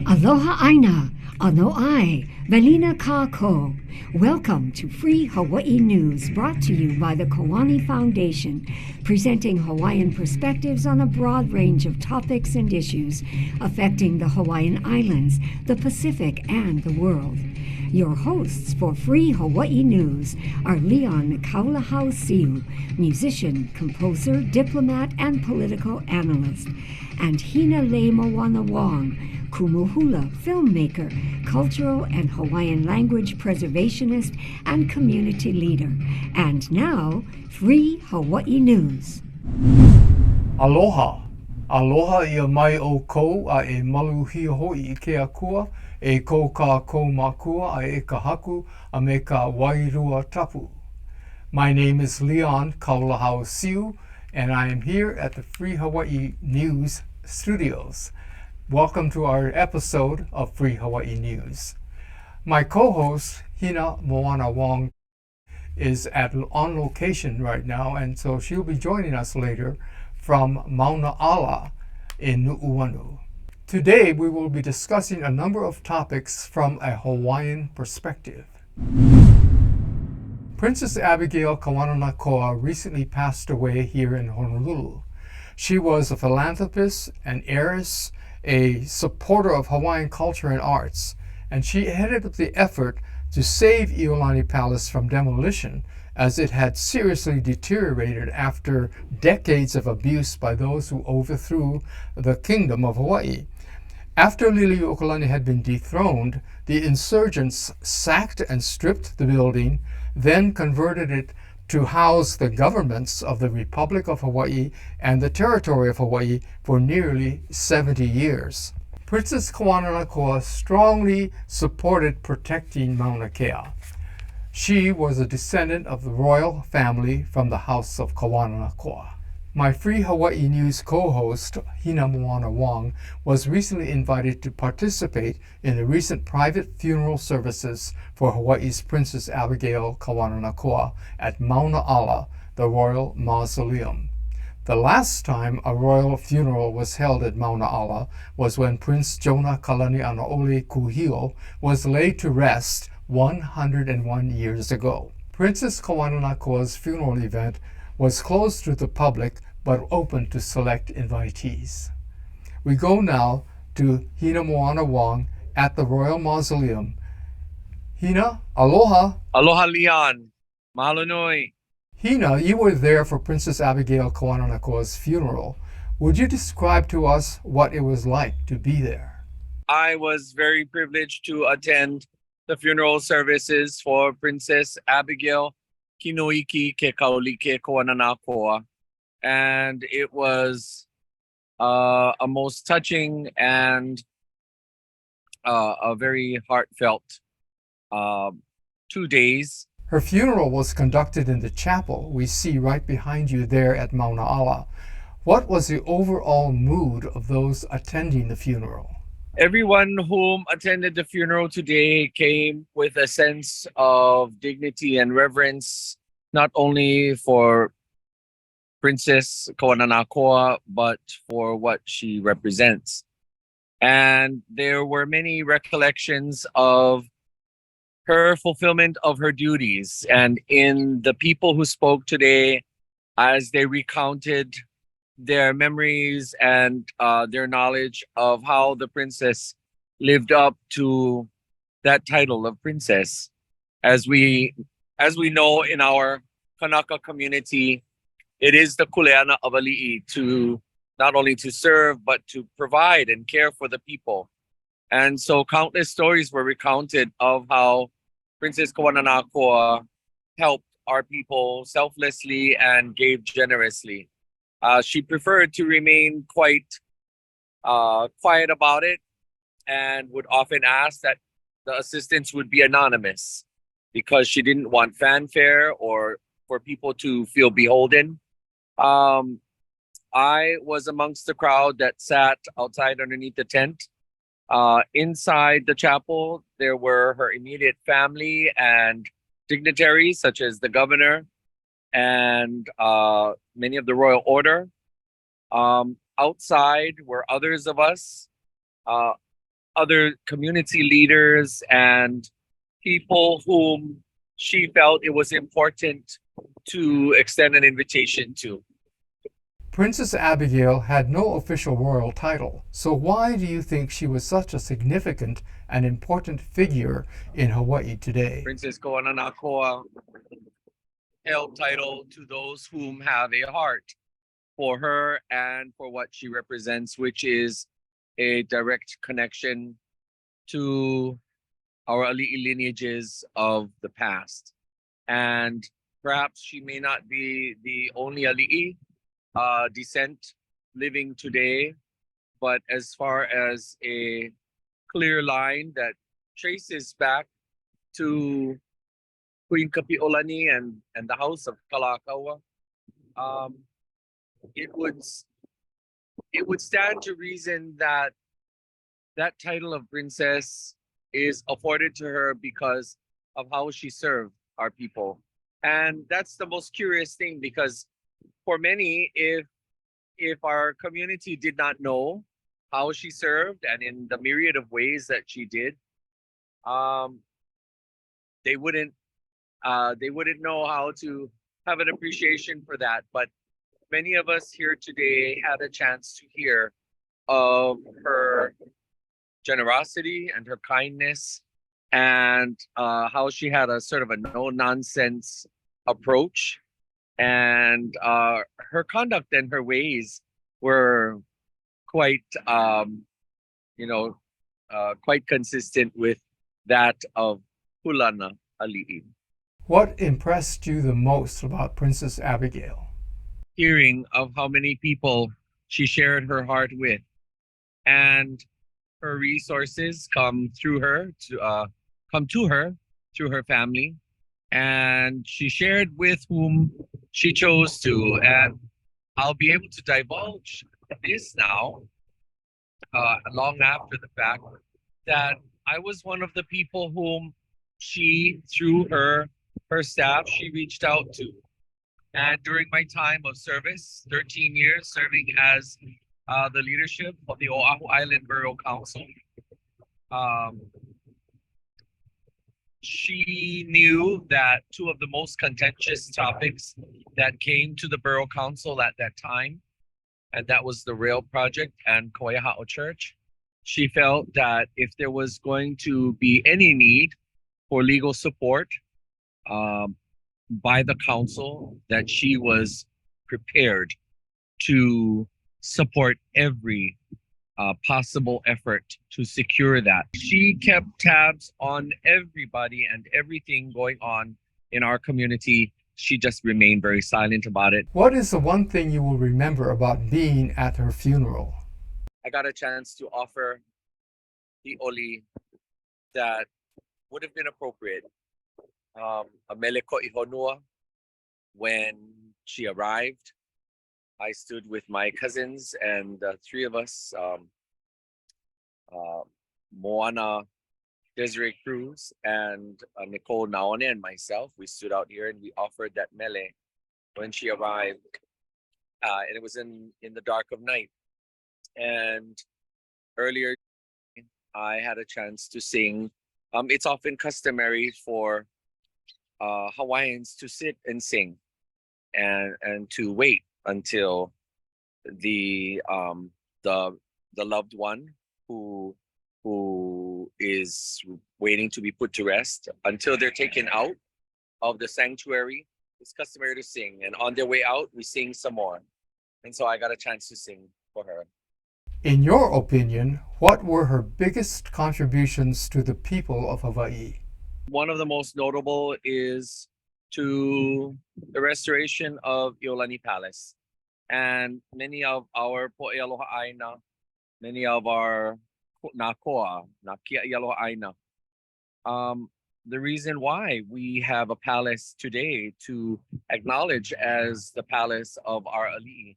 Aloha aina, ano ai, velina kako. Welcome to Free Hawaii News, brought to you by the Kawani Foundation, presenting Hawaiian perspectives on a broad range of topics and issues affecting the Hawaiian Islands, the Pacific, and the world. Your hosts for Free Hawaii News are Leon Kaulahau-Siu, musician, composer, diplomat, and political analyst, and Hinaleimoana Wong, Kumuhula, filmmaker, cultural and Hawaiian language preservationist, and community leader. And now, Free Hawaii News. Aloha. Aloha ia mai o kou a e maluhia hoi I ke akua, e kou ka kou makua a e ka haku a me ka wairua tapu. My name is Leon Kaulahau-Siu, and I am here at the Free Hawaii News studios. Welcome to our episode of Free Hawaii News. My co-host, Hinaleimoana Wong, is on location right now, and so she'll be joining us later from Mauna in Nu'uanu. Today, we will be discussing a number of topics from a Hawaiian perspective. Princess Abigail Kawanakoa recently passed away here in Honolulu. She was a philanthropist, an heiress, a supporter of Hawaiian culture and arts, and she headed up the effort to save Iolani Palace from demolition, as it had seriously deteriorated after decades of abuse by those who overthrew the Kingdom of Hawaii. After Liliuokalani had been dethroned, the insurgents sacked and stripped the building, then converted it to house the governments of the Republic of Hawaii and the Territory of Hawaii for nearly 70 years. Princess Kawanakoa strongly supported protecting Mauna Kea. She was a descendant of the royal family from the House of Kawanakoa. My Free Hawaii News co-host, Hinaleimoana Wong, was recently invited to participate in the recent private funeral services for Hawaii's Princess Abigail Kawanakoa at Mauna, the royal mausoleum. The last time a royal funeral was held at Mauna was when Prince Jonah Kalanianaole Kuhio was laid to rest 101 years ago. Princess Kawanakoa's funeral event was closed to the public but open to select invitees. We go now to Hinaleimoana Wong at the Royal Mausoleum. Hina, aloha. Aloha, Leon. Mahalo nui. Hina, you were there for Princess Abigail Kawanakoa's funeral. Would you describe to us what it was like to be there? I was very privileged to attend the funeral services for Princess Abigail Kinoiki ke Kaulike Kawanakoa. And it was a most touching and a very heartfelt 2 days. Her funeral was conducted in the chapel we see right behind you there at Mauna. What was the overall mood of those attending the funeral? Everyone whom attended the funeral today came with a sense of dignity and reverence, not only for Princess Kawanakoa, but for what she represents. And there were many recollections of her fulfillment of her duties. And in the people who spoke today, as they recounted their memories and their knowledge of how the princess lived up to that title of princess. As we know in our Kanaka community, it is the kuleana of ali'i to not only to serve, but to provide and care for the people. And so countless stories were recounted of how Princess Kawanakoa helped our people selflessly and gave generously. She preferred to remain quite quiet about it and would often ask that the assistance would be anonymous because she didn't want fanfare or for people to feel beholden. I was amongst the crowd that sat outside underneath the tent. Inside the chapel, there were her immediate family and dignitaries such as the governor and many of the royal order. Outside were others of us, other community leaders and people whom she felt it was important to extend an invitation to. Princess Abigail had no official royal title, so why do you think she was such a significant and important figure in Hawaii today? Princess Kawanakoa held title to those whom have a heart for her and for what she represents, which is a direct connection to our ali'i lineages of the past. And perhaps she may not be the only ali'i descent living today, but as far as a clear line that traces back to Queen Kapiolani and the House of Kalakaua, um, it would stand to reason that that title of princess is afforded to her because of how she served our people. And that's the most curious thing, because for many, if our community did not know how she served and in the myriad of ways that she did, um, they wouldn't know how to have an appreciation for that. But many of us here today had a chance to hear of her generosity and her kindness, and how she had a sort of a no nonsense approach, and her conduct and her ways were quite quite consistent with that of Hulana Ali'i. What impressed you the most about Princess Abigail? Hearing of how many people she shared her heart with, and her resources come to her through her family, and she shared with whom she chose to. And I'll be able to divulge this now, long after the fact, that I was one of the people whom she, through her staff, she reached out to. And during my time of service, 13 years serving as the leadership of the Oahu Island Borough Council, um, she knew that two of the most contentious topics that came to the Borough Council at that time, and that was the rail project and Kauai Church. She felt that if there was going to be any need for legal support um, by the council, that she was prepared to support every possible effort to secure that. She kept tabs on everybody and everything going on in our community. She just remained very silent about it. What is the one thing you will remember about being at her funeral? I got a chance to offer the oli that would have been appropriate. A mele ko'i honua. When she arrived, I stood with my cousins and three of us, Moana, Desiree Cruz, and Nicole Naone and myself. We stood out here and we offered that mele when she arrived. And it was in the dark of night. And earlier, I had a chance to sing. It's often customary for Hawaiians to sit and sing and to wait until the loved one who is waiting to be put to rest, until they're taken out of the sanctuary. It's customary to sing, and on their way out we sing some more. And so I got a chance to sing for her. In your opinion, what were her biggest contributions to the people of Hawaii? One of the most notable is to the restoration of Iolani Palace. And many of our po'e aloha aina, many of our nakoa, nakia aloha aina, the reason why we have a palace today to acknowledge as the palace of our ali'i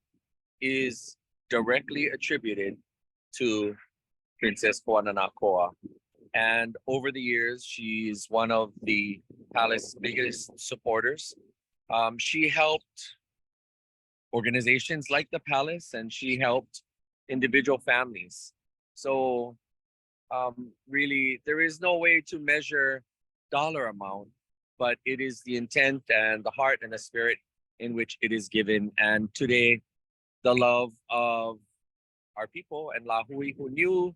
is directly attributed to Princess Kawananakoa. And over the years, she's one of the palace's biggest supporters. She helped organizations like the palace, and she helped individual families. So Really, there is no way to measure dollar amount, but it is the intent and the heart and the spirit in which it is given. And today, the love of our people and Lahui who knew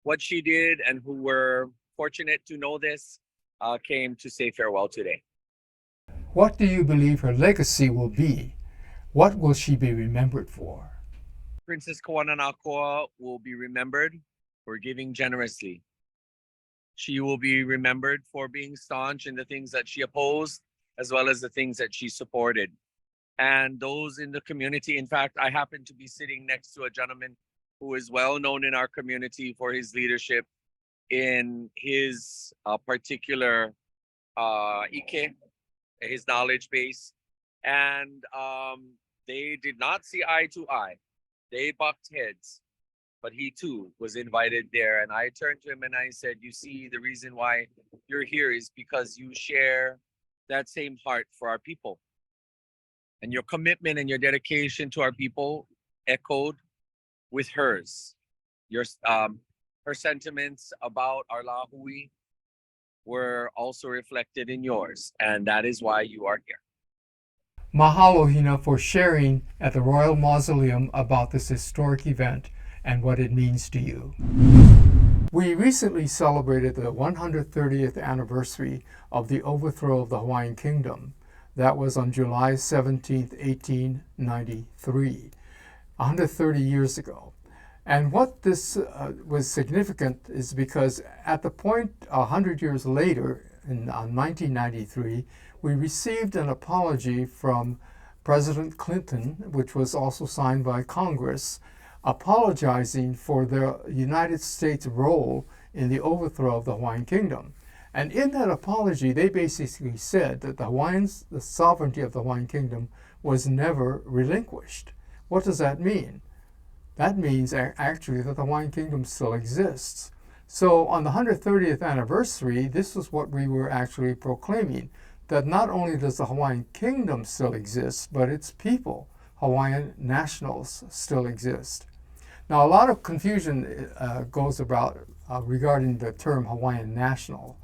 what she did and who were fortunate to know this came to say farewell today. What do you believe her legacy will be? What will she be remembered for? Princess Kawananakoa will be remembered for giving generously. She will be remembered for being staunch in the things that she opposed, as well as the things that she supported. And those in the community, in fact, I happen to be sitting next to a gentleman who is well known in our community for his leadership in his particular ike, his knowledge base. And they did not see eye to eye. They bucked heads, but he too was invited there. And I turned to him and I said, you see, the reason why you're here is because you share that same heart for our people. And your commitment and your dedication to our people echoed with hers. Her sentiments about our Lahui were also reflected in yours. And that is why you are here. Mahalo, Hina, for sharing at the Royal Mausoleum about this historic event and what it means to you. We recently celebrated the 130th anniversary of the overthrow of the Hawaiian Kingdom. That was on July 17, 1893, 130 years ago. And what this was significant is because at the point 100 years later, in 1993, we received an apology from President Clinton, which was also signed by Congress, apologizing for the United States' role in the overthrow of the Hawaiian Kingdom. And in that apology, they basically said that the sovereignty of the Hawaiian Kingdom was never relinquished. What does that mean? That means actually that the Hawaiian Kingdom still exists. So on the 130th anniversary, this is what we were actually proclaiming, that not only does the Hawaiian Kingdom still exist, but its people, Hawaiian nationals, still exist. Now, a lot of confusion goes about regarding the term Hawaiian national.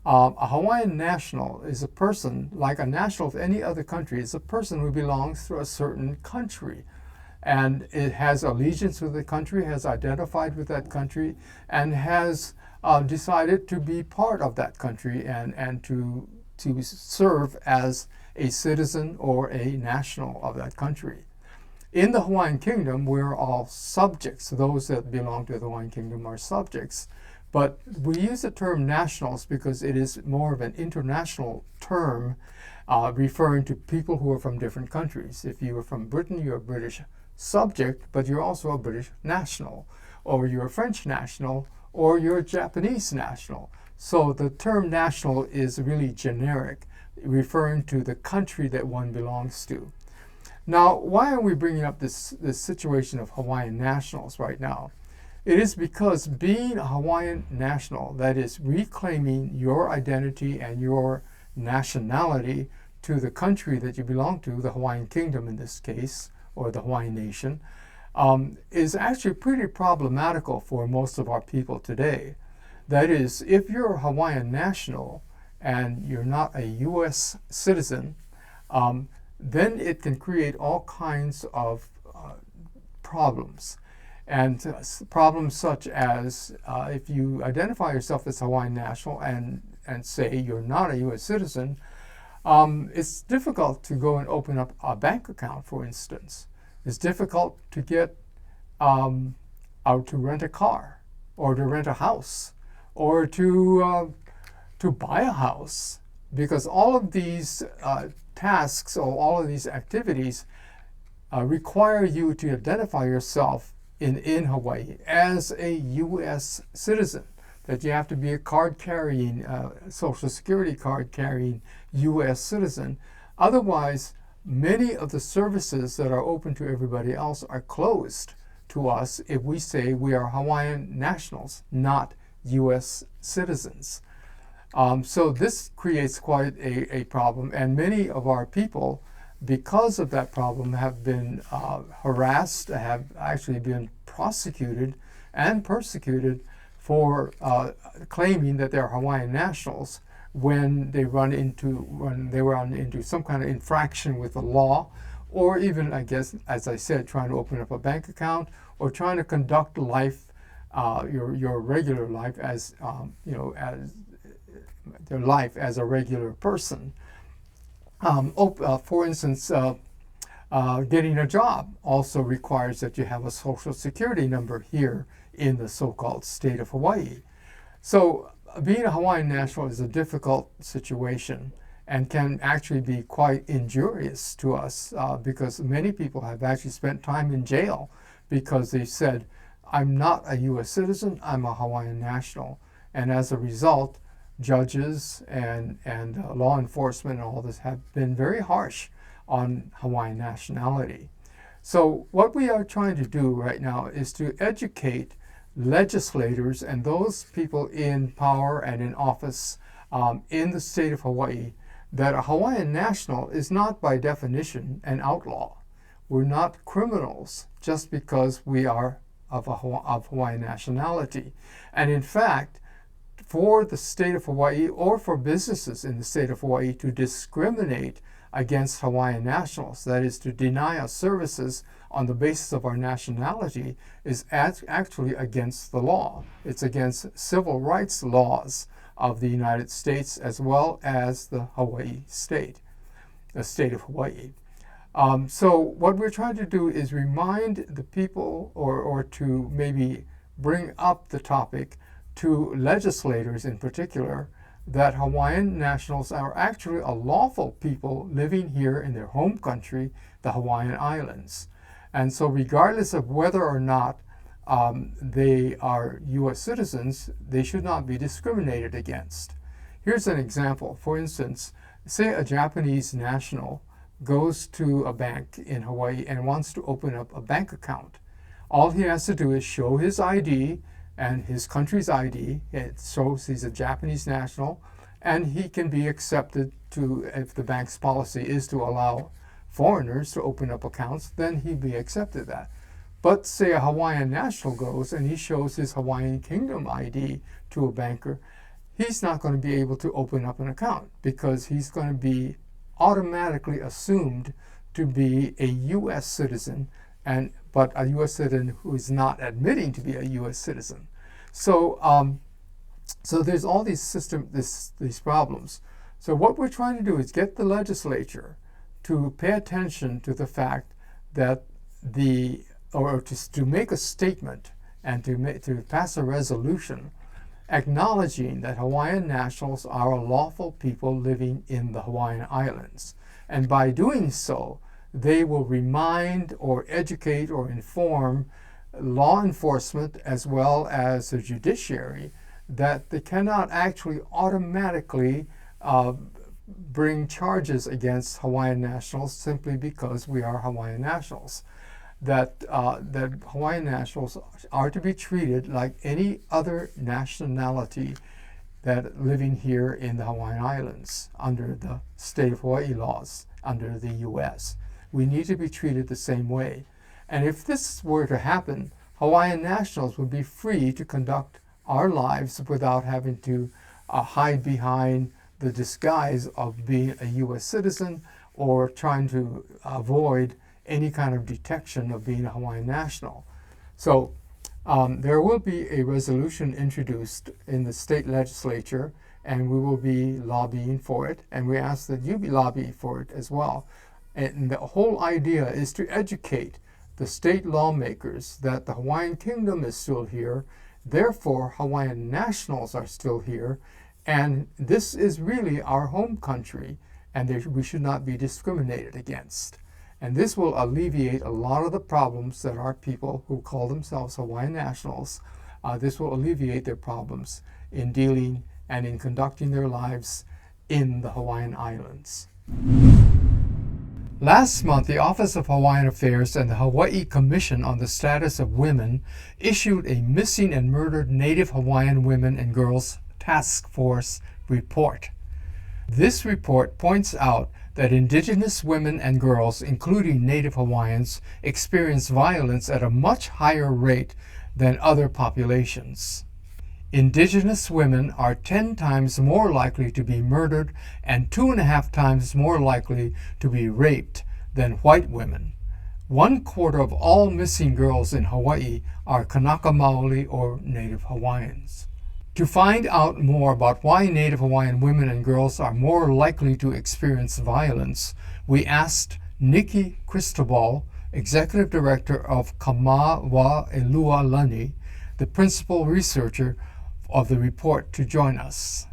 A Hawaiian national is a person, like a national of any other country, is a person who belongs to a certain country. And it has allegiance with the country, has identified with that country, and has decided to be part of that country and to serve as a citizen or a national of that country. In the Hawaiian Kingdom, we're all subjects. Those that belong to the Hawaiian Kingdom are subjects. But we use the term nationals because it is more of an international term referring to people who are from different countries. If you are from Britain, you're a British subject, but you're also a British national, or you're a French national, or you're a Japanese national. So the term national is really generic, referring to the country that one belongs to. Now, why are we bringing up this situation of Hawaiian nationals right now? It is because being a Hawaiian national, that is reclaiming your identity and your nationality to the country that you belong to, the Hawaiian Kingdom in this case, or the Hawaiian nation, is actually pretty problematical for most of our people today. That is, if you're a Hawaiian national and you're not a U.S. citizen, then it can create all kinds of problems. And problems such as if you identify yourself as Hawaiian national and say you're not a U.S. citizen, it's difficult to go and open up a bank account, for instance. It's difficult to get out to rent a car, or to rent a house, or to buy a house, because all of these tasks or all of these activities require you to identify yourself in Hawaii as a U.S. citizen, that you have to be a card-carrying, Social Security card-carrying U.S. citizen. Otherwise, many of the services that are open to everybody else are closed to us if we say we are Hawaiian nationals, not U.S. citizens. So this creates quite a problem, and many of our people, because of that problem, have been harassed, have actually been prosecuted and persecuted for claiming that they're Hawaiian nationals when they run into some kind of infraction with the law, or even, I guess, as I said, trying to open up a bank account or trying to conduct life, your regular life as as their life as a regular person. For instance, getting a job also requires that you have a social security number here in the so-called state of Hawaii. So being a Hawaiian national is a difficult situation and can actually be quite injurious to us because many people have actually spent time in jail because they said, I'm not a U.S. citizen, I'm a Hawaiian national. And as a result, judges and law enforcement and all this have been very harsh on Hawaiian nationality. So what we are trying to do right now is to educate legislators and those people in power and in office in the state of Hawaii that a Hawaiian national is not by definition an outlaw. We're not criminals just because we are of Hawaiian nationality. And in fact, for the state of Hawaii or for businesses in the state of Hawaii to discriminate against Hawaiian nationals, that is to deny us services on the basis of our nationality, is actually against the law. It's against civil rights laws of the United States as well as the Hawaii state, the state of Hawaii. So what we're trying to do is remind the people or to maybe bring up the topic to legislators in particular that Hawaiian nationals are actually a lawful people living here in their home country, the Hawaiian Islands. And so regardless of whether or not they are U.S. citizens, they should not be discriminated against. Here's an example. For instance, say a Japanese national goes to a bank in Hawaii and wants to open up a bank account. All he has to do is show his ID and his country's ID. It shows he's a Japanese national, and he can be accepted to, if the bank's policy is to allow foreigners to open up accounts, then he'd be accepted that. But say a Hawaiian national goes and he shows his Hawaiian Kingdom ID to a banker, he's not going to be able to open up an account because he's going to be automatically assumed to be a U.S. citizen, but a U.S. citizen who is not admitting to be a U.S. citizen. So, so there's all these problems. So what we're trying to do is get the legislature to pay attention to the fact that to make a statement and to pass a resolution acknowledging that Hawaiian nationals are a lawful people living in the Hawaiian Islands. And by doing so, they will remind or educate or inform law enforcement as well as the judiciary that they cannot actually automatically bring charges against Hawaiian nationals simply because we are Hawaiian nationals. That Hawaiian nationals are to be treated like any other nationality that living here in the Hawaiian Islands under the state of Hawaii laws, under the U.S. We need to be treated the same way. And if this were to happen, Hawaiian nationals would be free to conduct our lives without having to hide behind the disguise of being a U.S. citizen or trying to avoid any kind of detection of being a Hawaiian national. So there will be a resolution introduced in the state legislature, and we will be lobbying for it, and we ask that you be lobbying for it as well. And the whole idea is to educate the state lawmakers that the Hawaiian Kingdom is still here, therefore Hawaiian nationals are still here, and this is really our home country, and we should not be discriminated against. And this will alleviate a lot of the problems that our people who call themselves Hawaiian nationals, this will alleviate their problems in dealing and in conducting their lives in the Hawaiian Islands. Last month, the Office of Hawaiian Affairs and the Hawaii Commission on the Status of Women issued a Missing and Murdered Native Hawaiian Women and Girls Task Force report. This report points out that Indigenous women and girls, including Native Hawaiians, experience violence at a much higher rate than other populations. Indigenous women are 10 times more likely to be murdered and 2.5 times more likely to be raped than white women. 1/4 of all missing girls in Hawaii are Kanaka Maoli or Native Hawaiians. To find out more about why Native Hawaiian women and girls are more likely to experience violence, we asked Nikki Cristobal, Executive Director of Kama'waelualani, the principal researcher of the report, to join us.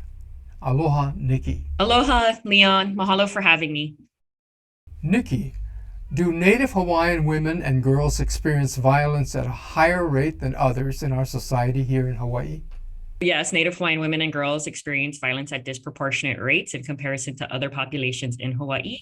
Aloha, Nikki. Aloha, Leon. Mahalo for having me. Nikki, do Native Hawaiian women and girls experience violence at a higher rate than others in our society here in Hawaii? Yes, Native Hawaiian women and girls experience violence at disproportionate rates in comparison to other populations in Hawaii.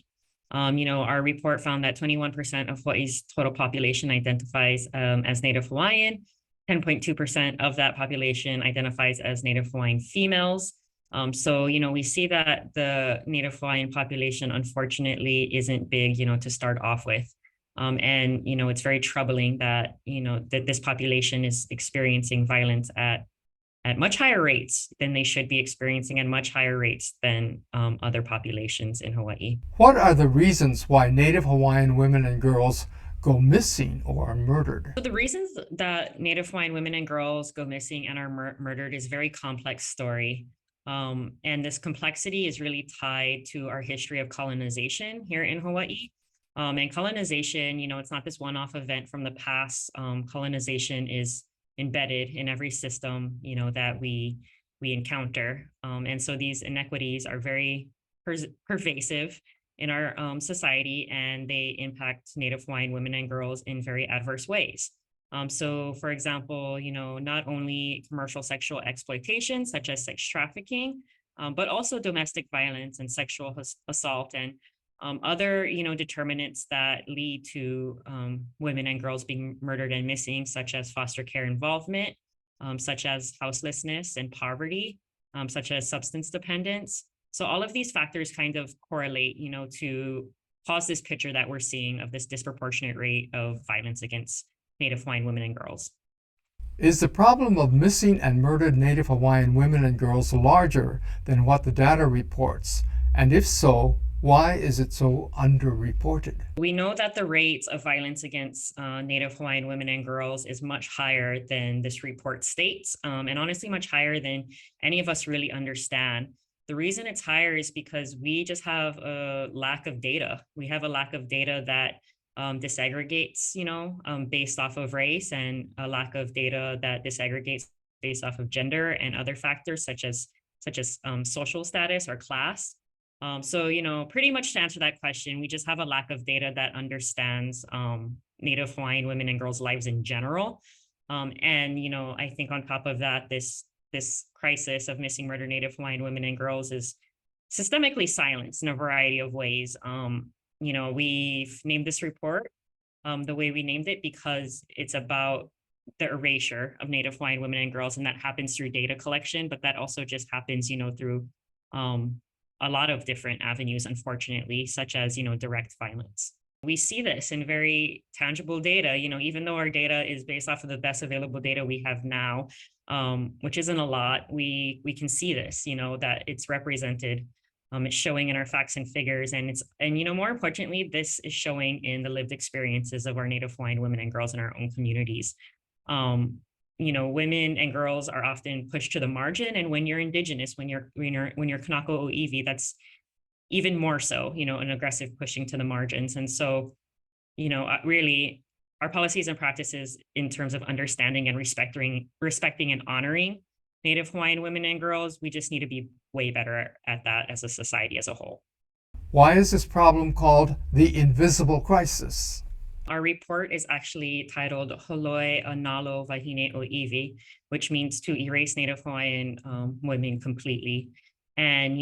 Our report found that 21% of Hawaii's total population identifies as Native Hawaiian. 10.2% of that population identifies as Native Hawaiian females. We see that the Native Hawaiian population, unfortunately, isn't big, to start off with. It's very troubling that, that this population is experiencing violence at much higher rates than they should be experiencing and much higher rates than other populations in Hawaii. What are the reasons why Native Hawaiian women and girls go missing or are murdered? So the reasons that Native Hawaiian women and girls go missing and are murdered is a very complex story. And this complexity is really tied to our history of colonization here in Hawaii. And colonization, it's not this one-off event from the past. Colonization is embedded in every system, that we encounter. And so these inequities are very pervasive in our society, and they impact Native Hawaiian women and girls in very adverse ways. So, for example, not only commercial sexual exploitation, such as sex trafficking, but also domestic violence and sexual assault and other, determinants that lead to women and girls being murdered and missing, such as foster care involvement, such as houselessness and poverty, such as substance dependence. So all of these factors kind of correlate, to cause this picture that we're seeing of this disproportionate rate of violence against Native Hawaiian women and girls. Is the problem of missing and murdered Native Hawaiian women and girls larger than what the data reports? And if so, why is it so underreported? We know that the rates of violence against Native Hawaiian women and girls is much higher than this report states, and honestly much higher than any of us really understand. The reason it's higher is because we just have a lack of data. We have a lack of data that disaggregates, based off of race, and a lack of data that disaggregates based off of gender and other factors such as social status or class. Pretty much to answer that question, we just have a lack of data that understands Native Hawaiian women and girls' lives in general. I think on top of that, this crisis of missing murdered Native Hawaiian women and girls is systemically silenced in a variety of ways. We've named this report the way we named it because it's about the erasure of Native Hawaiian women and girls, and that happens through data collection, but that also just happens, through a lot of different avenues, unfortunately, such as, direct violence. We see this in very tangible data, even though our data is based off of the best available data we have now, which isn't a lot, we can see this, that it's represented. It's showing in our facts and figures, and more importantly, this is showing in the lived experiences of our Native Hawaiian women and girls in our own communities. Women and girls are often pushed to the margin, and when you're Indigenous, when you're Kanaka o Iwi, that's even more so, an aggressive pushing to the margins. And so, really, our policies and practices in terms of understanding and respecting and honoring Native Hawaiian women and girls, we just need to be way better at that as a society as a whole. Why is this problem called the invisible crisis? Our report is actually titled Holoi Analo Wahine o Iwi, which means to erase Native Hawaiian women completely. And,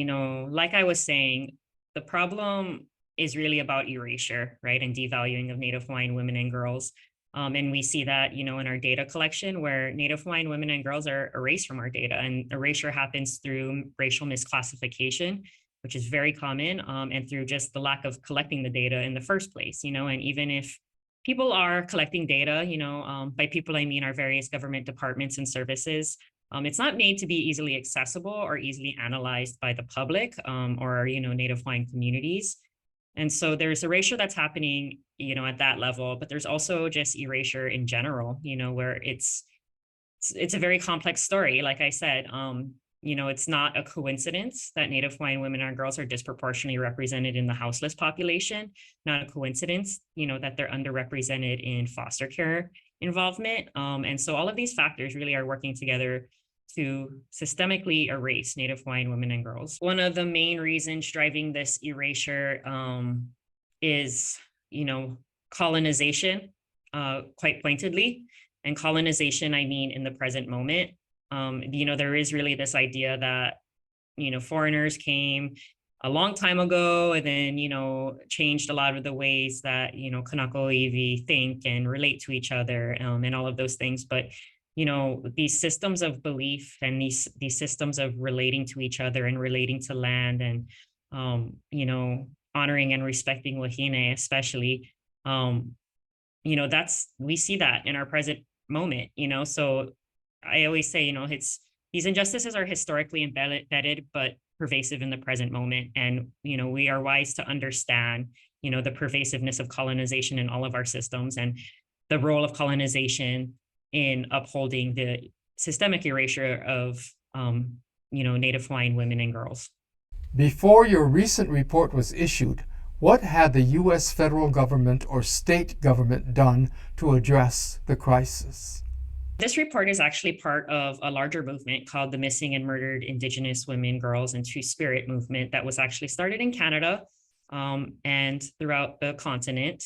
like I was saying, the problem is really about erasure, right? And devaluing of Native Hawaiian women and girls. And we see that, in our data collection where Native Hawaiian women and girls are erased from our data, and erasure happens through racial misclassification, which is very common, and through just the lack of collecting the data in the first place, and even if people are collecting data, by people, I mean our various government departments and services, It's not made to be easily accessible or easily analyzed by the public or, Native Hawaiian communities. And so there's erasure that's happening, at that level, but there's also just erasure in general, where it's a very complex story. Like I said, it's not a coincidence that Native Hawaiian women and girls are disproportionately represented in the houseless population. Not a coincidence, that they're underrepresented in foster care involvement. And so all of these factors really are working together to systemically erase Native Hawaiian women and girls. One of the main reasons driving this erasure is, colonization, quite pointedly. And colonization, I mean, in the present moment. There is really this idea that, foreigners came a long time ago and then, changed a lot of the ways that, Kanakoa think and relate to each other and all of those things. But, these systems of belief and these systems of relating to each other and relating to land and, honoring and respecting wahine, especially, we see that in our present moment, so I always say, these injustices are historically embedded, but pervasive in the present moment. And, we are wise to understand, the pervasiveness of colonization in all of our systems and the role of colonization in upholding the systemic erasure of, Native Hawaiian women and girls. Before your recent report was issued, what had the U.S. federal government or state government done to address the crisis? This report is actually part of a larger movement called the Missing and Murdered Indigenous Women, Girls, and Two-Spirit movement that was actually started in Canada and throughout the continent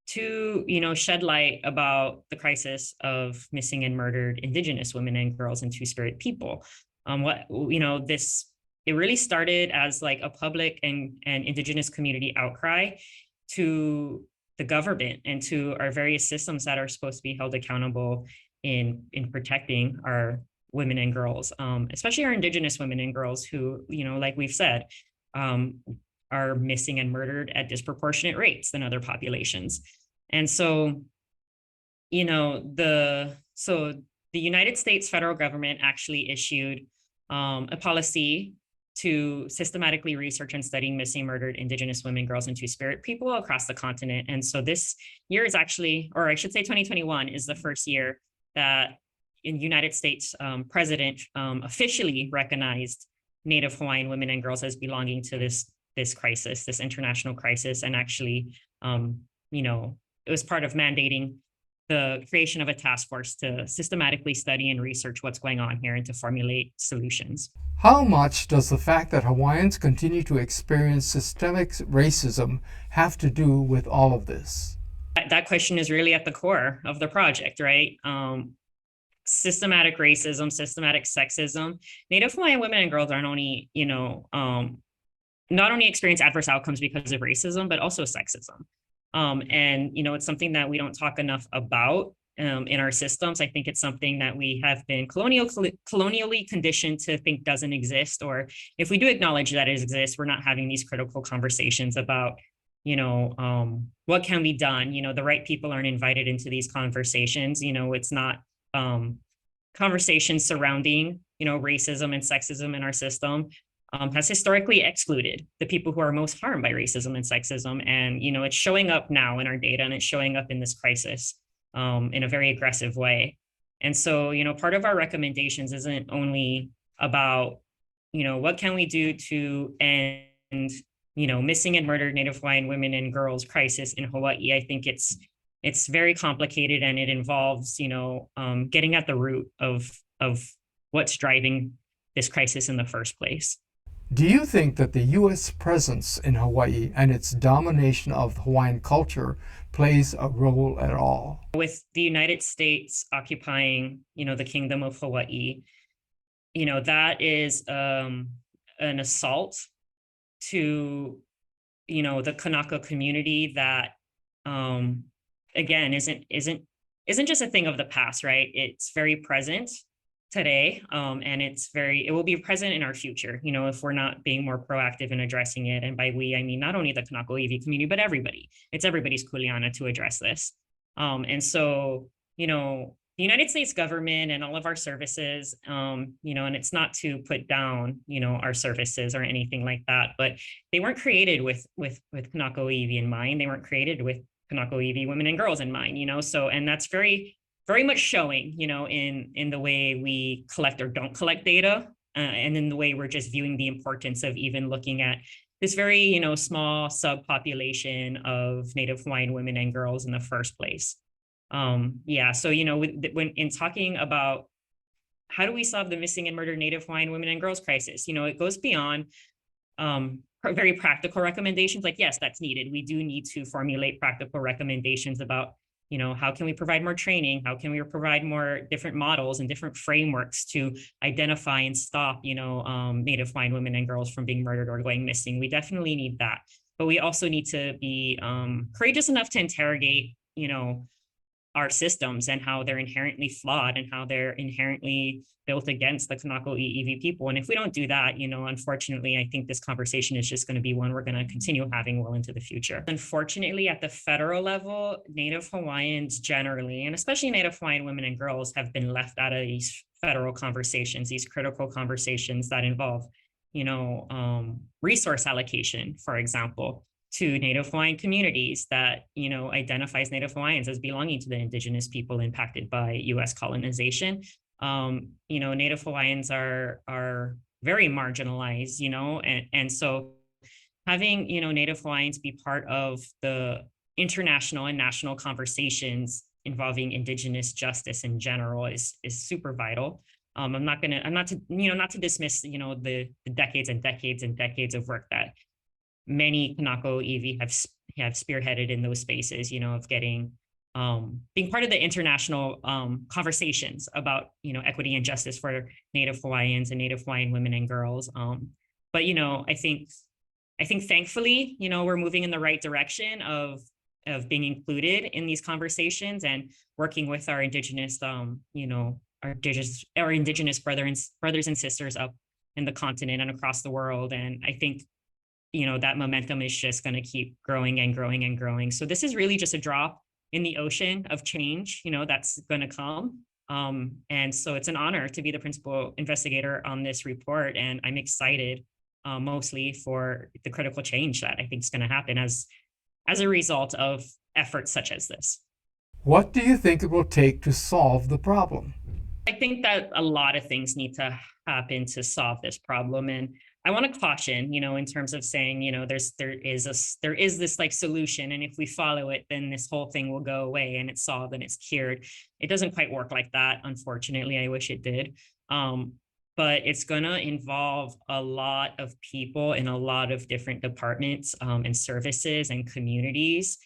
to, shed light about the crisis of missing and murdered Indigenous women and girls and Two-Spirit people. It really started as like a public and Indigenous community outcry to the government and to our various systems that are supposed to be held accountable in protecting our women and girls, especially our Indigenous women and girls who, like we've said, are missing and murdered at disproportionate rates than other populations. And so, the United States federal government actually issued a policy to systematically research and study missing, murdered Indigenous women, girls, and Two-Spirit people across the continent. And so this year is actually, or I should say 2021 is the first year that in United States president officially recognized Native Hawaiian women and girls as belonging to this crisis, this international crisis. And actually, it was part of mandating the creation of a task force to systematically study and research what's going on here and to formulate solutions. How much does the fact that Hawaiians continue to experience systemic racism have to do with all of this? That question is really at the core of the project, right? Systematic racism, systematic sexism. Native Hawaiian women and girls aren't only, not only experience adverse outcomes because of racism, but also sexism. And, it's something that we don't talk enough about in our systems. I think it's something that we have been colonially conditioned to think doesn't exist, or if we do acknowledge that it exists, we're not having these critical conversations about, what can be done? The right people aren't invited into these conversations. It's not conversations surrounding, racism and sexism in our system. Has historically excluded the people who are most harmed by racism and sexism. And, it's showing up now in our data, and it's showing up in this crisis in a very aggressive way. And so, part of our recommendations isn't only about, what can we do to end, missing and murdered Native Hawaiian women and girls crisis in Hawaii. I think it's very complicated, and it involves, getting at the root of what's driving this crisis in the first place. Do you think that the U.S. presence in Hawaii and its domination of Hawaiian culture plays a role at all? With the United States occupying, the Kingdom of Hawaii, that is an assault to, the Kanaka community that, again, isn't just a thing of the past, right? It's very present today, and it will be present in our future, if we're not being more proactive in addressing it. And by we, I mean not only the Kanakoa community, but everybody. It's everybody's kuleana to address this. And so, the United States government and all of our services, you know, and it's not to put down, you know, our services or anything like that, but they weren't created with Kanaka Iwi in mind. They weren't created with Kanaka Iwi women and girls in mind, you know. So, and that's very much showing, you know, in the way we collect or don't collect data, and in the way we're just viewing the importance of even looking at this very, you know, small subpopulation of Native Hawaiian women and girls in the first place. Yeah, so, you know, when in talking about how do we solve the missing and murdered Native Hawaiian women and girls crisis, you know, it goes beyond very practical recommendations. Like, yes, that's needed. We do need to formulate practical recommendations about, you know, how can we provide more training? How can we provide more different models and different frameworks to identify and stop, you know, Native Hawaiian women and girls from being murdered or going missing? We definitely need that. But we also need to be courageous enough to interrogate, you know, our systems and how they're inherently flawed and how they're inherently built against the Kanaka Iwi people. And if we don't do that, you know, unfortunately, I think this conversation is just going to be one we're going to continue having well into the future. Unfortunately, at the federal level, Native Hawaiians generally, and especially Native Hawaiian women and girls, have been left out of these federal conversations, these critical conversations that involve, you know, resource allocation, for example, to Native Hawaiian communities that, you know, identifies Native Hawaiians as belonging to the indigenous people impacted by U.S. colonization. You know, Native Hawaiians are very marginalized, you know, and so having, you know, Native Hawaiians be part of the international and national conversations involving indigenous justice in general is super vital. I'm not to dismiss, you know, the decades and decades and decades of work that many Kanaka Iwi have spearheaded in those spaces, you know, of getting, being part of the international conversations about, you know, equity and justice for Native Hawaiians and Native Hawaiian women and girls. But, you know, I think thankfully, you know, we're moving in the right direction of being included in these conversations and working with our indigenous, you know, our indigenous brothers and sisters up in the continent and across the world. And I think, you know, that momentum is just going to keep growing and growing and growing. So this is really just a drop in the ocean of change, you know, that's going to come. And so it's an honor to be the principal investigator on this report. And I'm excited mostly for the critical change that I think is going to happen as a result of efforts such as this. What do you think it will take to solve the problem? I think that a lot of things need to happen to solve this problem. And I want to caution, you know, in terms of saying, you know, there is this like solution, and if we follow it, then this whole thing will go away and it's solved and it's cured. It doesn't quite work like that, unfortunately. I wish it did. But it's going to involve a lot of people in a lot of different departments and services and communities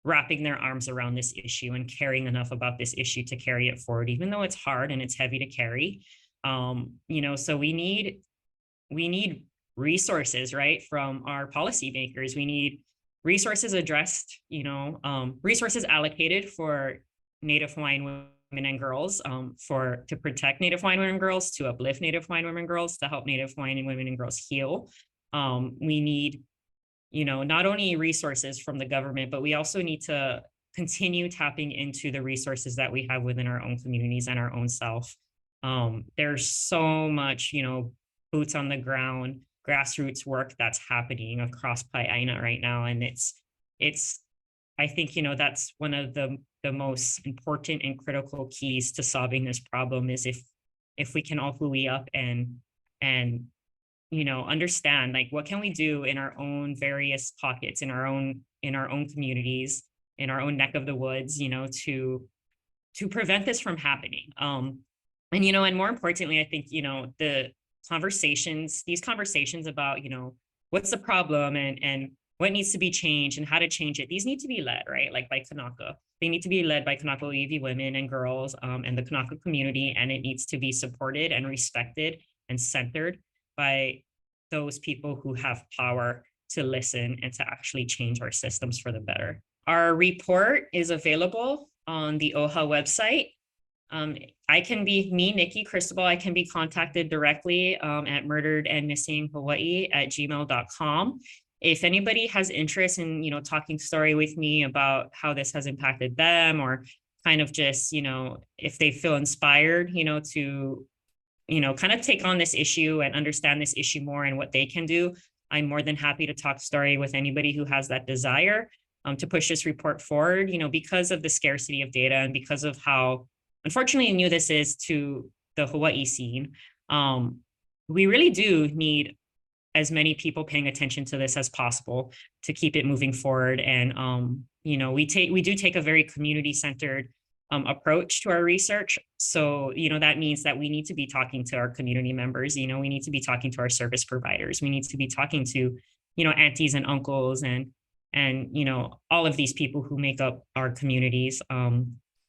wrapping their arms around this issue and caring enough about this issue to carry it forward, even though it's hard and it's heavy to carry. You know, so we need resources, right, from our policymakers. We need resources addressed, you know, resources allocated for Native Hawaiian women and girls, to protect Native Hawaiian women and girls, to uplift Native Hawaiian women and girls, to help Native Hawaiian women and girls heal. We need, you know, not only resources from the government, but we also need to continue tapping into the resources that we have within our own communities and our own self. There's so much, you know, boots on the ground, grassroots work that's happening across Pai'aina right now. And it's, I think, you know, that's one of the most important and critical keys to solving this problem is if we can all hui up and, you know, understand, like, what can we do in our own various pockets, in our own communities, in our own neck of the woods, you know, to prevent this from happening. And, you know, and more importantly, I think, you know, these conversations about, you know, what's the problem and what needs to be changed and how to change it, these need to be led, right, like by Kanaka. They need to be led by Kanaka Iwi women and girls and the Kanaka community, and it needs to be supported and respected and centered by those people who have power to listen and to actually change our systems for the better. Our report is available on the OHA website. I can be Nikki Cristobal. I can be contacted directly at murderedandmissinghawaii@gmail.com. If anybody has interest in, you know, talking story with me about how this has impacted them or kind of just, if they feel inspired, to, kind of take on this issue and understand this issue more and what they can do, I'm more than happy to talk story with anybody who has that desire to push this report forward, because of the scarcity of data and because of how, unfortunately, new this is to the Hawaii scene. We really do need as many people paying attention to this as possible to keep it moving forward. And, we do take a very community-centered approach to our research. So, that means that we need to be talking to our community members, we need to be talking to our service providers. We need to be talking to, aunties and uncles and, all of these people who make up our communities.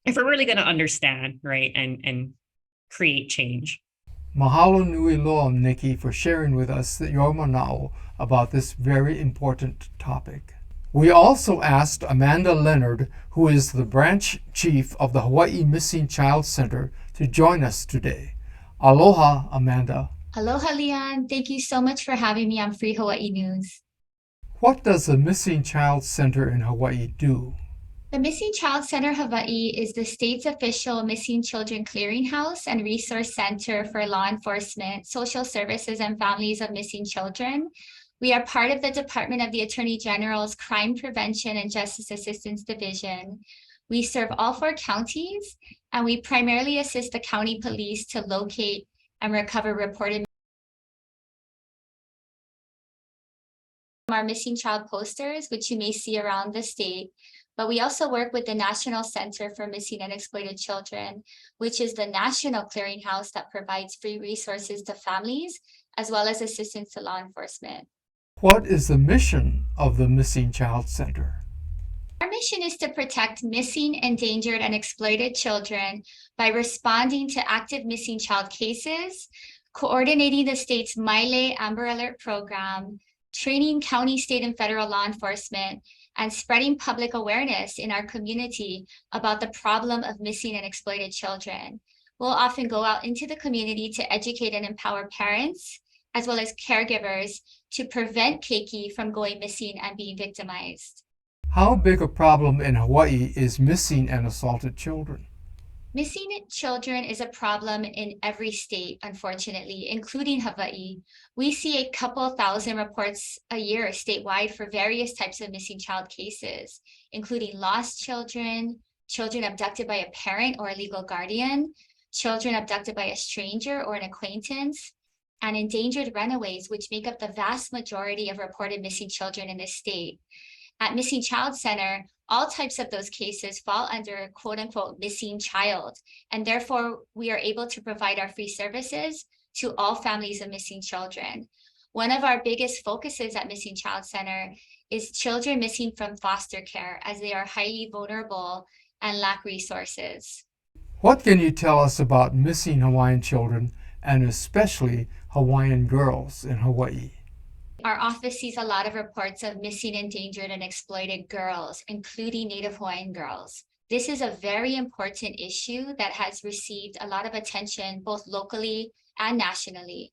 If we're really going to understand, right, and create change. Mahalo nui loa, Nikki, for sharing with us your manao about this very important topic. We also asked Amanda Leonard, who is the branch chief of the Hawaii Missing Child Center, to join us today. Aloha, Amanda. Aloha, Leon. Thank you so much for having me on Free Hawaii News. What does the Missing Child Center in Hawaii do? The Missing Child Center Hawaii is the state's official missing children clearinghouse and resource center for law enforcement, social services, and families of missing children. We are part of the Department of the Attorney General's Crime Prevention and Justice Assistance Division. We serve all 4 counties, and we primarily assist the county police to locate and recover reported our missing child posters, which you may see around the state. But we also work with the National Center for Missing and Exploited Children, which is the national clearinghouse that provides free resources to families, as well as assistance to law enforcement. What is the mission of the Missing Child Center? Our mission is to protect missing, endangered, and exploited children by responding to active missing child cases, coordinating the state's Maile Amber Alert program, training county, state, and federal law enforcement, and spreading public awareness in our community about the problem of missing and exploited children. We'll often go out into the community to educate and empower parents, as well as caregivers, to prevent keiki from going missing and being victimized. How big a problem in Hawaii is missing and assaulted children? Missing children is a problem in every state, unfortunately, including Hawaii. We see a couple thousand reports a year statewide for various types of missing child cases, including lost children, children abducted by a parent or a legal guardian, children abducted by a stranger or an acquaintance, and endangered runaways, which make up the vast majority of reported missing children in this state. At Missing Child Center, all types of those cases fall under quote unquote missing child, and therefore we are able to provide our free services to all families of missing children. One of our biggest focuses at Missing Child Center is children missing from foster care, as they are highly vulnerable and lack resources. What can you tell us about missing Hawaiian children, and especially Hawaiian girls in Hawaii? Our office sees a lot of reports of missing, endangered, and exploited girls, including Native Hawaiian girls. This is a very important issue that has received a lot of attention both locally and nationally.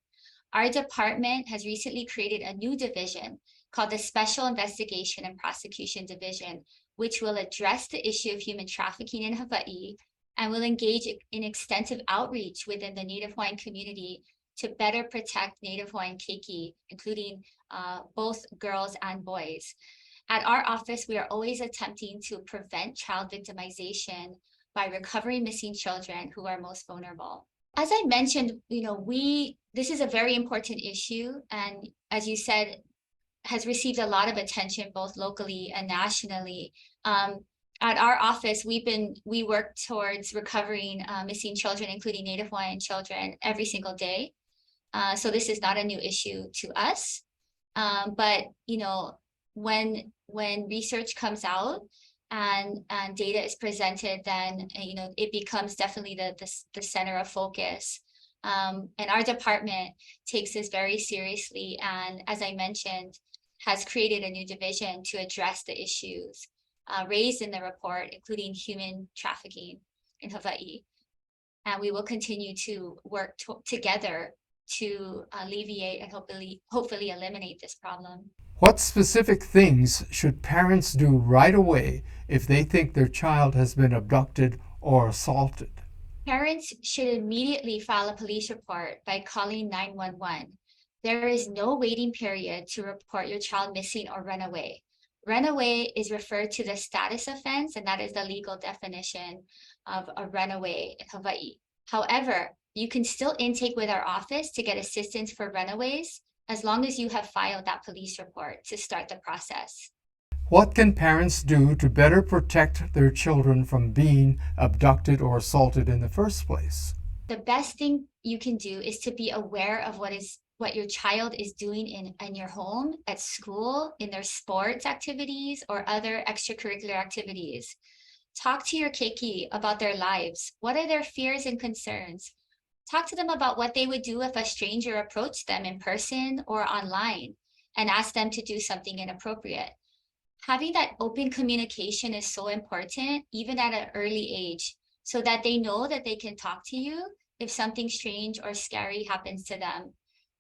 Our department has recently created a new division called the Special Investigation and Prosecution Division, which will address the issue of human trafficking in Hawaii and will engage in extensive outreach within the Native Hawaiian community to better protect Native Hawaiian keiki, including both girls and boys. At our office, we are always attempting to prevent child victimization by recovering missing children who are most vulnerable. As I mentioned, this is a very important issue, and as you said, has received a lot of attention both locally and nationally. At our office, we work towards recovering missing children, including Native Hawaiian children, every single day. So this is not a new issue to us. But when research comes out and data is presented, then it becomes definitely the center of focus. And our department takes this very seriously, and as I mentioned, has created a new division to address the issues raised in the report, including human trafficking in Hawaii. And we will continue to work together to alleviate and hopefully eliminate this problem. What specific things should parents do right away if they think their child has been abducted or assaulted? Parents should immediately file a police report by calling 911. There is no waiting period to report your child missing or runaway. Runaway is referred to the status offense, and that is the legal definition of a runaway in Hawaii. However, you can still intake with our office to get assistance for runaways as long as you have filed that police report to start the process. What can parents do to better protect their children from being abducted or assaulted in the first place? The best thing you can do is to be aware of what your child is doing in your home, at school, in their sports activities, or other extracurricular activities. Talk to your keiki about their lives. What are their fears and concerns? Talk to them about what they would do if a stranger approached them in person or online and asked them to do something inappropriate. Having that open communication is so important, even at an early age, so that they know that they can talk to you if something strange or scary happens to them.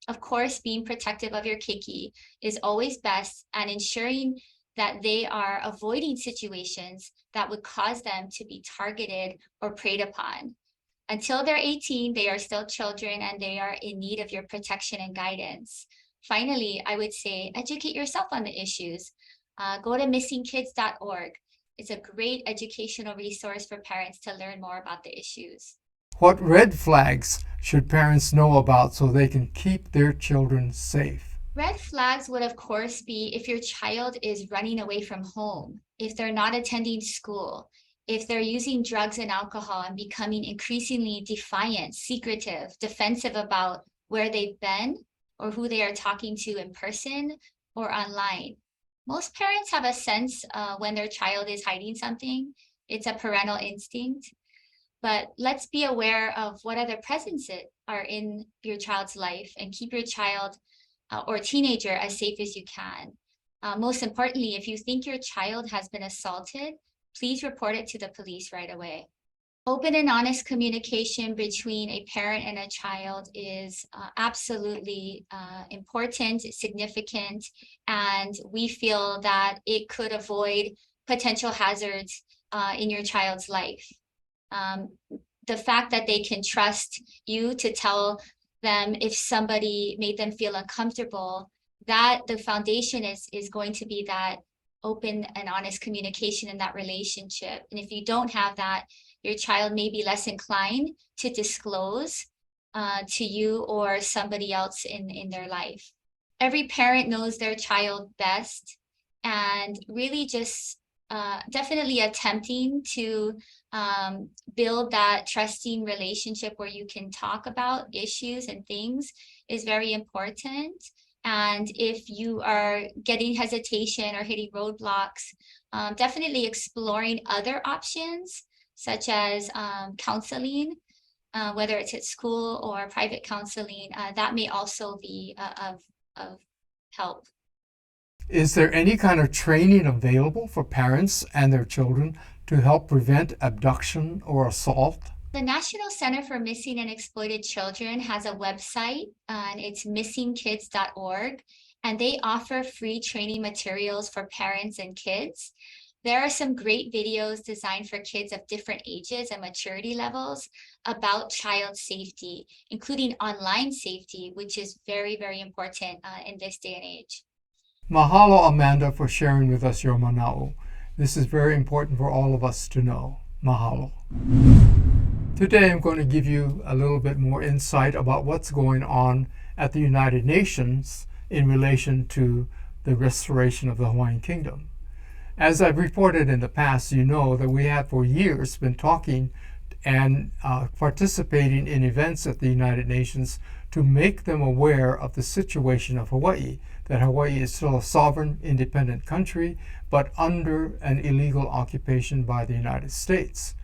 Of course, being protective of your keiki is always best, and ensuring that they are avoiding situations that would cause them to be targeted or preyed upon. Until they're 18, they are still children and they are in need of your protection and guidance. Finally, I would say educate yourself on the issues. Go to missingkids.org. It's a great educational resource for parents to learn more about the issues. What red flags should parents know about so they can keep their children safe? Red flags would, of course, be if your child is running away from home, if they're not attending school, if they're using drugs and alcohol and becoming increasingly defiant, secretive, defensive about where they've been or who they are talking to in person or online. Most parents have a sense when their child is hiding something. It's a parental instinct. But let's be aware of what other presences are in your child's life and keep your child or teenager as safe as you can. Most importantly, if you think your child has been assaulted, please report it to the police right away. Open and honest communication between a parent and a child is absolutely important, significant, and we feel that it could avoid potential hazards in your child's life. The fact that they can trust you to tell them if somebody made them feel uncomfortable, that the foundation is going to be that open and honest communication in that relationship. And if you don't have that, your child may be less inclined to disclose to you or somebody else in their life. Every parent knows their child best, and really just definitely attempting to build that trusting relationship where you can talk about issues and things is very important. And if you are getting hesitation or hitting roadblocks, definitely exploring other options, such as counseling, whether it's at school or private counseling, that may also be of help. Is there any kind of training available for parents and their children to help prevent abduction or assault? The National Center for Missing and Exploited Children has a website, and it's missingkids.org, and they offer free training materials for parents and kids. There are some great videos designed for kids of different ages and maturity levels about child safety, including online safety, which is very, very important in this day and age. Mahalo, Amanda, for sharing with us your mana'o. This is very important for all of us to know. Mahalo. Today I'm going to give you a little bit more insight about what's going on at the United Nations in relation to the restoration of the Hawaiian Kingdom. As I've reported in the past, you know that we have for years been talking and participating in events at the United Nations to make them aware of the situation of Hawaii, that Hawaii is still a sovereign, independent country, but under an illegal occupation by the United States.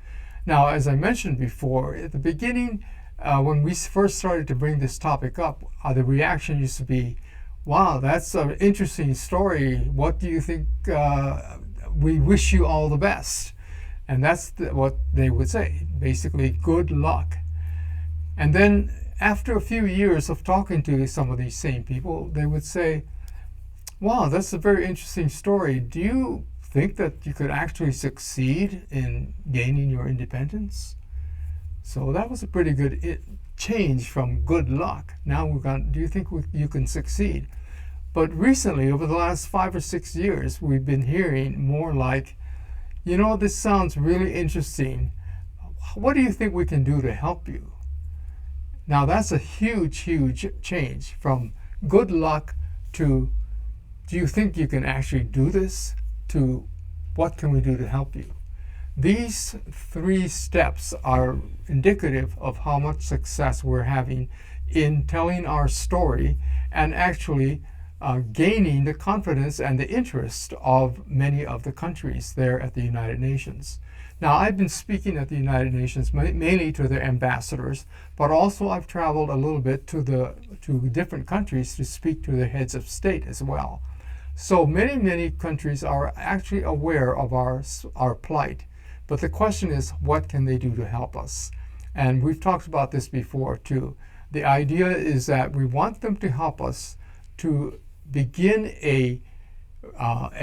Now, as I mentioned before, at the beginning, when we first started to bring this topic up, the reaction used to be, wow, that's an interesting story. What do you think? We wish you all the best. And that's what they would say, basically, good luck. And then after a few years of talking to some of these same people, they would say, wow, that's a very interesting story. Do you think that you could actually succeed in gaining your independence? So that was a pretty good change from good luck. Now we've got, do you think you can succeed? But recently, over the last 5 or 6 years, we've been hearing more like, you know, this sounds really interesting. What do you think we can do to help you? Now that's a huge, huge change from good luck to, do you think you can actually do this, to what can we do to help you? These 3 steps are indicative of how much success we're having in telling our story and actually gaining the confidence and the interest of many of the countries there at the United Nations. Now, I've been speaking at the United Nations mainly to their ambassadors, but also I've traveled a little bit to different countries to speak to their heads of state as well. So many countries are actually aware of our plight. But the question is, what can they do to help us? And we've talked about this before too. The idea is that we want them to help us to begin a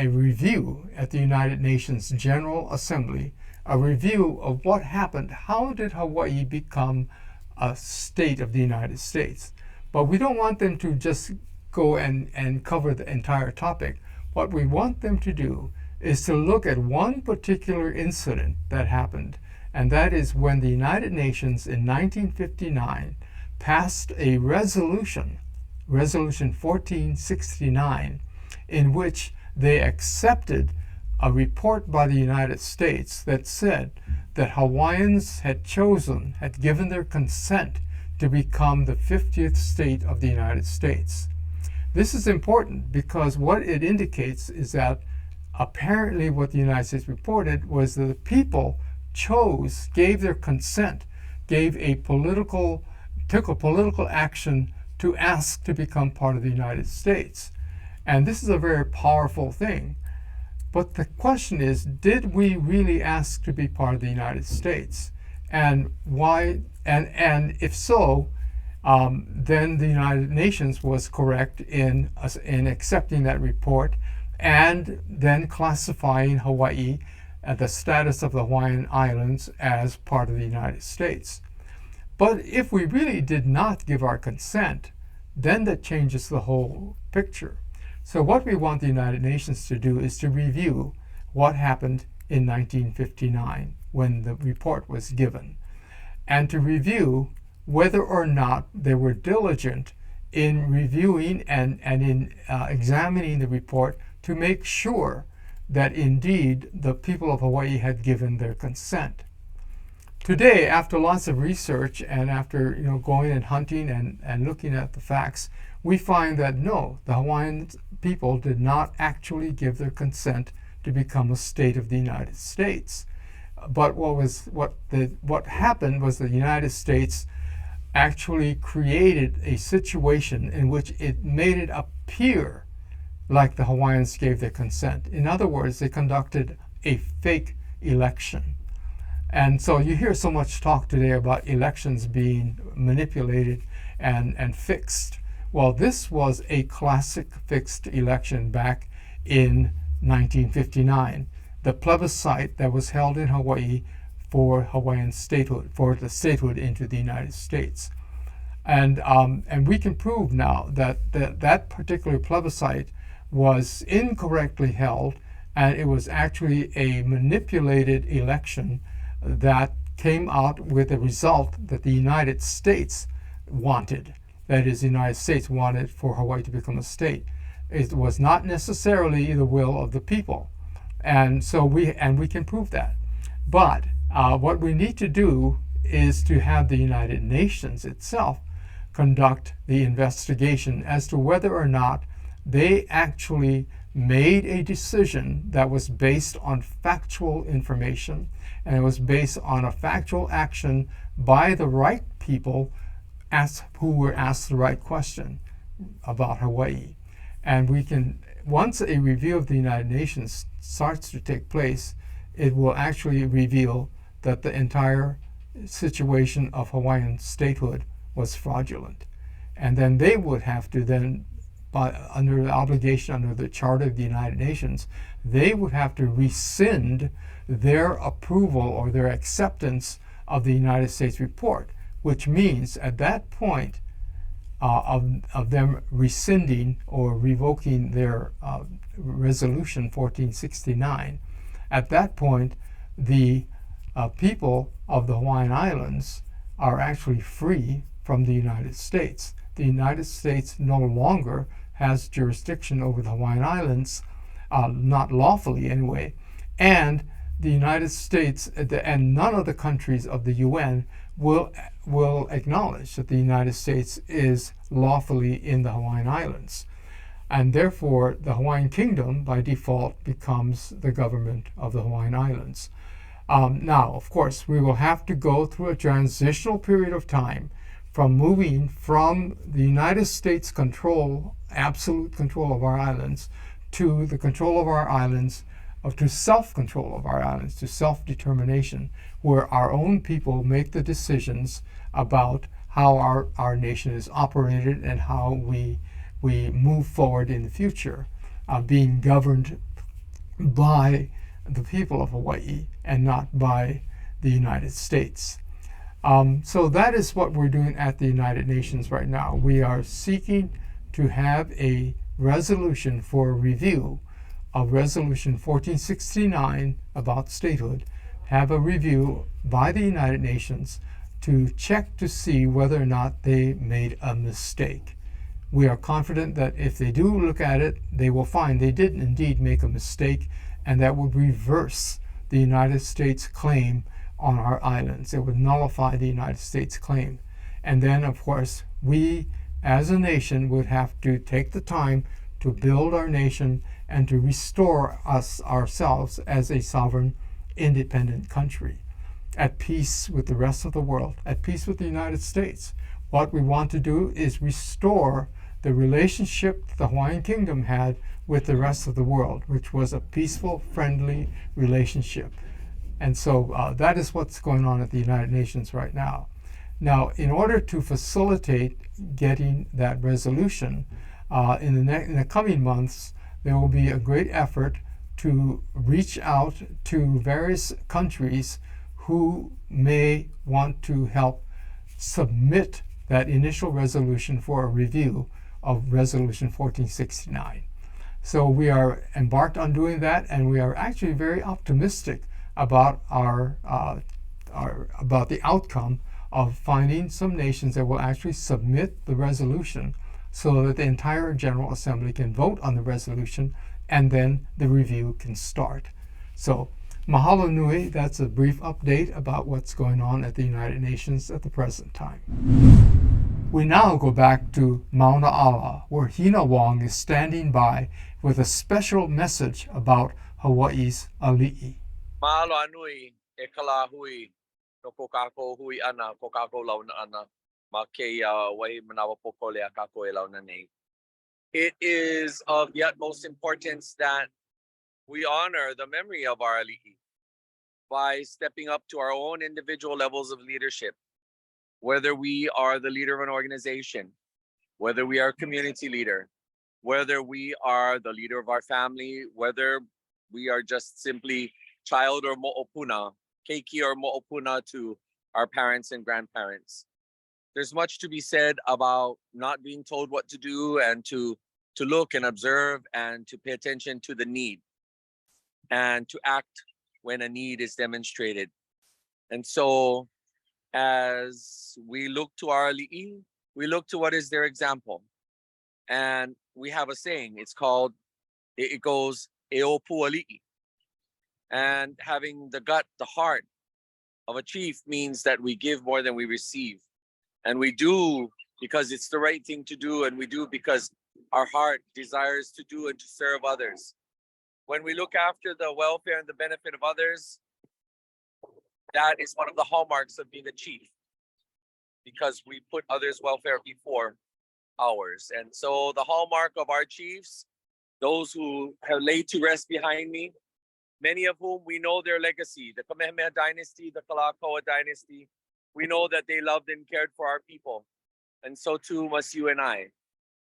review at the United Nations General Assembly, a review of what happened. How did Hawaii become a state of the United States? But we don't want them to just go and cover the entire topic. What we want them to do is to look at one particular incident that happened, and that is when the United Nations in 1959 passed a resolution, Resolution 1469, in which they accepted a report by the United States that said that Hawaiians had given their consent to become the 50th state of the United States. This is important because what it indicates is that apparently what the United States reported was that the people gave their consent, took a political action to ask to become part of the United States. And this is a very powerful thing. But the question is, did we really ask to be part of the United States? And why? And if so, then the United Nations was correct in accepting that report and then classifying Hawaii at the status of the Hawaiian Islands as part of the United States. But if we really did not give our consent, then that changes the whole picture. So what we want the United Nations to do is to review what happened in 1959 when the report was given, and to review whether or not they were diligent in reviewing and in examining the report to make sure that indeed the people of Hawaii had given their consent. Today, after lots of research and after going and hunting and looking at the facts, we find that no, the Hawaiian people did not actually give their consent to become a state of the United States. But what happened was the United States actually created a situation in which it made it appear like the Hawaiians gave their consent. In other words, they conducted a fake election. And so you hear so much talk today about elections being manipulated and fixed. Well, this was a classic fixed election back in 1959, the plebiscite that was held in Hawaii for Hawaiian statehood, for the statehood into the United States. And we can prove now that particular plebiscite was incorrectly held, and it was actually a manipulated election that came out with a result that the United States wanted. That is, the United States wanted for Hawaii to become a state. It was not necessarily the will of the people. And so we can prove that. But what we need to do is to have the United Nations itself conduct the investigation as to whether or not they actually made a decision that was based on factual information, and it was based on a factual action by the right people who were asked the right question about Hawaii. And we can, once a review of the United Nations starts to take place, it will actually reveal that the entire situation of Hawaiian statehood was fraudulent. And then they would have to then under the obligation under the Charter of the United Nations, they would have to rescind their approval or their acceptance of the United States report, which means at that point of them rescinding or revoking their resolution 1469, at that point the people of the Hawaiian Islands are actually free from the United States. The United States no longer has jurisdiction over the Hawaiian Islands, not lawfully anyway, and the United States and none of the countries of the UN will acknowledge that the United States is lawfully in the Hawaiian Islands. And therefore, the Hawaiian Kingdom, by default, becomes the government of the Hawaiian Islands. Now, of course, we will have to go through a transitional period of time from moving from the United States control, absolute control of our islands, to the control of our islands, or to self-control of our islands, to self-determination, where our own people make the decisions about how our nation is operated and how we move forward in the future, being governed by the people of Hawaii and not by the United States. So that is what we're doing at the United Nations right now. We are seeking to have a resolution for review of Resolution 1469 about statehood, have a review by the United Nations to check to see whether or not they made a mistake. We are confident that if they do look at it, they will find they did indeed make a mistake, and that would reverse the United States claim on our islands. It would nullify the United States claim. And then, of course, we as a nation would have to take the time to build our nation and to restore ourselves as a sovereign, independent country, at peace with the rest of the world, at peace with the United States. What we want to do is restore the relationship the Hawaiian Kingdom had with the rest of the world, which was a peaceful, friendly relationship. And so that is what's going on at the United Nations right now. Now, in order to facilitate getting that resolution, in the coming months, there will be a great effort to reach out to various countries who may want to help submit that initial resolution for a review of Resolution 1469. So we are embarked on doing that, and we are actually very optimistic about about the outcome of finding some nations that will actually submit the resolution so that the entire General Assembly can vote on the resolution, and then the review can start. So mahalo nui, that's a brief update about what's going on at the United Nations at the present time. We now go back to Mauna, where Hina Wong is standing by with a special message about Hawaii's ali'i. Mahalo anui e kala hui no ko kako hui ana ko kako launa ana ma ke wahi manawa pokole a kako e launa nei. It is of the utmost importance that we honor the memory of our ali'i by stepping up to our own individual levels of leadership, whether we are the leader of an organization, whether we are a community leader, whether we are the leader of our family, whether we are just simply child or mo'opuna, keiki or mo'opuna to our parents and grandparents. There's much to be said about not being told what to do and to look and observe and to pay attention to the need and to act when a need is demonstrated. And so as we look to our ali'i, we look to what is their example. And we have a saying, it's called, it goes, e opu ali'i. And having the gut, the heart of a chief means that we give more than we receive. And we do because it's the right thing to do, and we do because our heart desires to do and to serve others. When we look after the welfare and the benefit of others, that is one of the hallmarks of being a chief, because we put others' welfare before ours. And so the hallmark of our chiefs, those who have laid to rest behind me, many of whom we know their legacy, the Kamehameha dynasty, the Kalakaua dynasty, we know that they loved and cared for our people. And so too must you and I.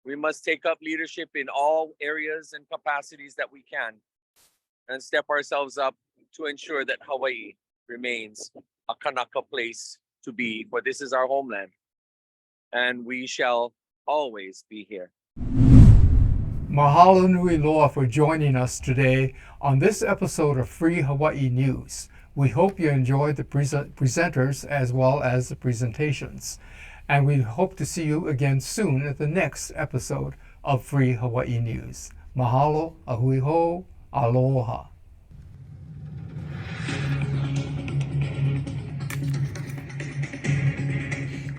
We must take up leadership in all areas and capacities that we can and step ourselves up to ensure that Hawaii remains a Kanaka place to be, for this is our homeland, and we shall always be here. Mahalo nui loa for joining us today on this episode of Free Hawaii News. We hope you enjoyed the presenters as well as the presentations. And we hope to see you again soon at the next episode of Free Hawaii News. Mahalo, ahui ho, aloha.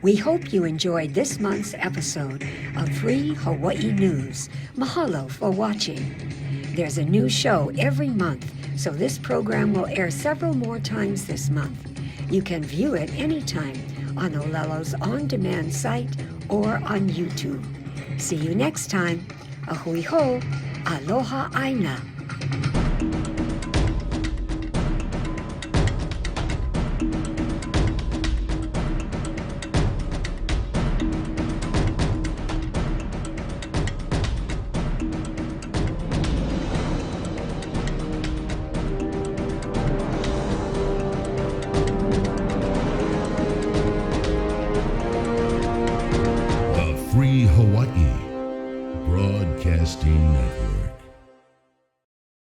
We hope you enjoyed this month's episode of Free Hawaii News. Mahalo for watching. There's a new show every month, so this program will air several more times this month. You can view it anytime on Olelo's on-demand site or on YouTube. See you next time. Ahui ho, aloha aina. Free Hawaii Broadcasting Network.